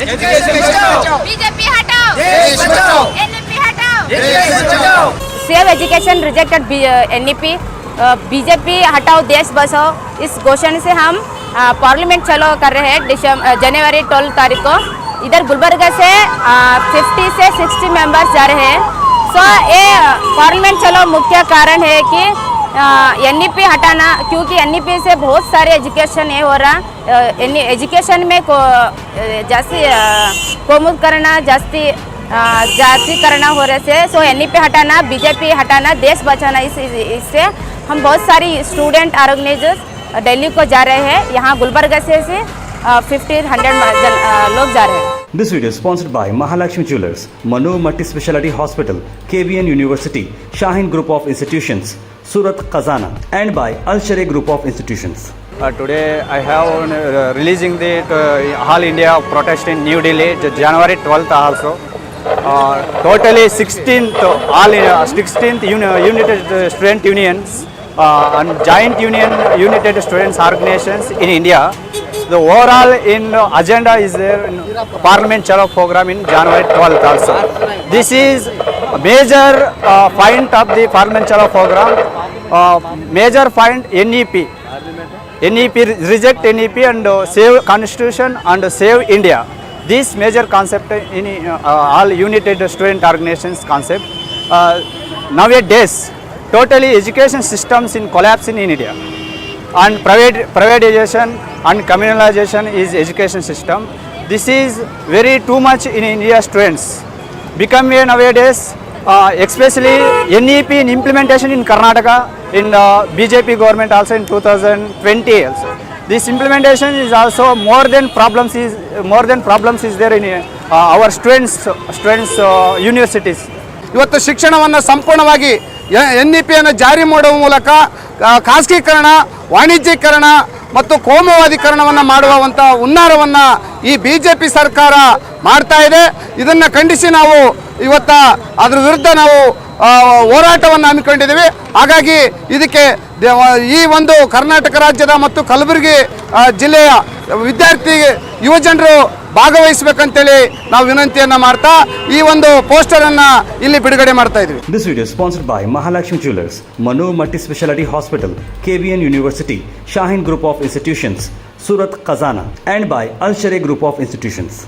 Education बचाओ, BJP हटाओ, देश बचाओ, एनईपी हटाओ, देश बचाओ। Save education rejected NEP, BJP हटाओ देश बचाओ। इस घोषणा से हम पार्लियामेंट चलो कर रहे हैं जनवरी 12 तारीख को। इधर गुलबर्गा से 50 से 60 मेंबर्स जा रहे हैं। सो ये पार्लियामेंट चलो मुख्य कारण है कि एनईपी हटाना, क्योंकि एनईपी से बहुत सारे एजुकेशन ये हो रहा, एजुकेशन में जास्ती कोमुखीकरण जास्ती जातीकरण हो रहे से। सो एनईपी हटाना, बीजेपी हटाना, देश बचाना, इससे हम बहुत सारी स्टूडेंट ऑर्गेनाइजर्स दिल्ली को जा रहे हैं। यहाँ गुलबर्गा से 50-100 लोग जा रहे हैं। This video is sponsored by Mahalakshmi Jewelers, Manu Multi Speciality Hospital, KBN University, Shaheen Group of Institutions, Surat Khazana, and by Al Sharia Group of Institutions. Today I have releasing the All India protest in New Delhi, January 12th also. Totally 16th United Student Unions and Joint United Students Organizations in India. The overall in agenda is there in Parliament Chalo program in January 12th also. This is a major point of the Parliament Chalo program. Major point NEP. NEP, reject NEP and save Constitution and save India. This major concept in all United Student Organizations concept. Nowadays, totally education systems in collapse in India. And privatization and communalization is education system. This is very too much in India students. Become nowadays, especially NEP in implementation in Karnataka, in BJP government also in 2020 also. This implementation is also more than problems is there in our students universities. ಇವತ್ತು ಶಿಕ್ಷಣವನ್ನು ಸಂಪೂರ್ಣವಾಗಿ NEPಯನ್ನು ಜಾರಿ ಮಾಡುವ ಮೂಲಕ ಖಾಸಗೀಕರಣ, ವಾಣಿಜ್ಯೀಕರಣ ಮತ್ತು ಕೋಮುವಾದೀಕರಣವನ್ನು ಮಾಡುವಂಥ ಹುನ್ನಾರವನ್ನು ಈ BJP ಸರ್ಕಾರ ಮಾಡ್ತಾ ಇದೆ. ಇದನ್ನು ಖಂಡಿಸಿ ನಾವು ಇವತ್ತು ಅದರ ವಿರುದ್ಧ ನಾವು ಹೋರಾಟವನ್ನು ಹಮ್ಮಿಕೊಂಡಿದ್ದೀವಿ. ಹಾಗಾಗಿ ಇದಕ್ಕೆ ಈ ಒಂದು ಕರ್ನಾಟಕ ರಾಜ್ಯದ ಮತ್ತು ಕಲಬುರಗಿ ಜಿಲ್ಲೆಯ ವಿದ್ಯಾರ್ಥಿ ಯುವಜನರು ಭಾಗವಹಿಸಬೇಕಂತೇಳಿ ನಾವು ವಿನಂತಿಯನ್ನು ಮಾಡ್ತಾ ಈ ಒಂದು ಪೋಸ್ಟರ್ ಅನ್ನ ಇಲ್ಲಿ ಬಿಡುಗಡೆ ಮಾಡ್ತಾ ಇದ್ವಿ. This video is sponsored by Mahalakshmi Jewelers, Manu Multi Speciality Hospital, KBN University, Shaheen Group of Institutions, Surat Khazana, and by Al Sharia Group of Institutions.